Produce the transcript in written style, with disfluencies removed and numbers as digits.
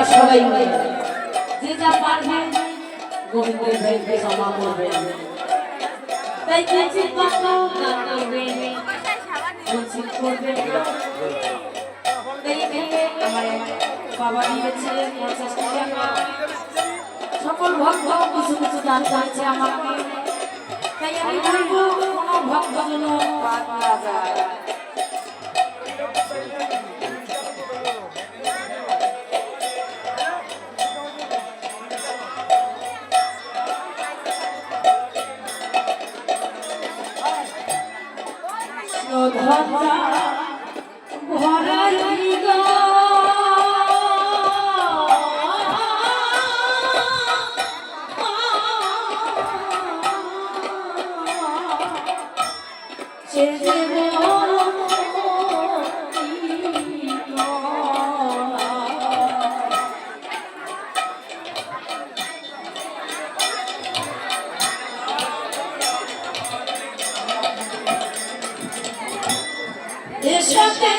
সবাই মিলে যে যা পারবে গোবিন্দের ভাইকে ক্ষমা করবে তাই কিঞ্চিত মাত্র দান করবেন বঞ্চিত করবেন না তাই এখানে আমার বাবা দিয়েছে 50 টাকা সকল ভক্ত কিছু কিছু দান করেছে আমাকে তাই আমি বলবো কোনো ভক্ত যেন বাদ না যায় সাথে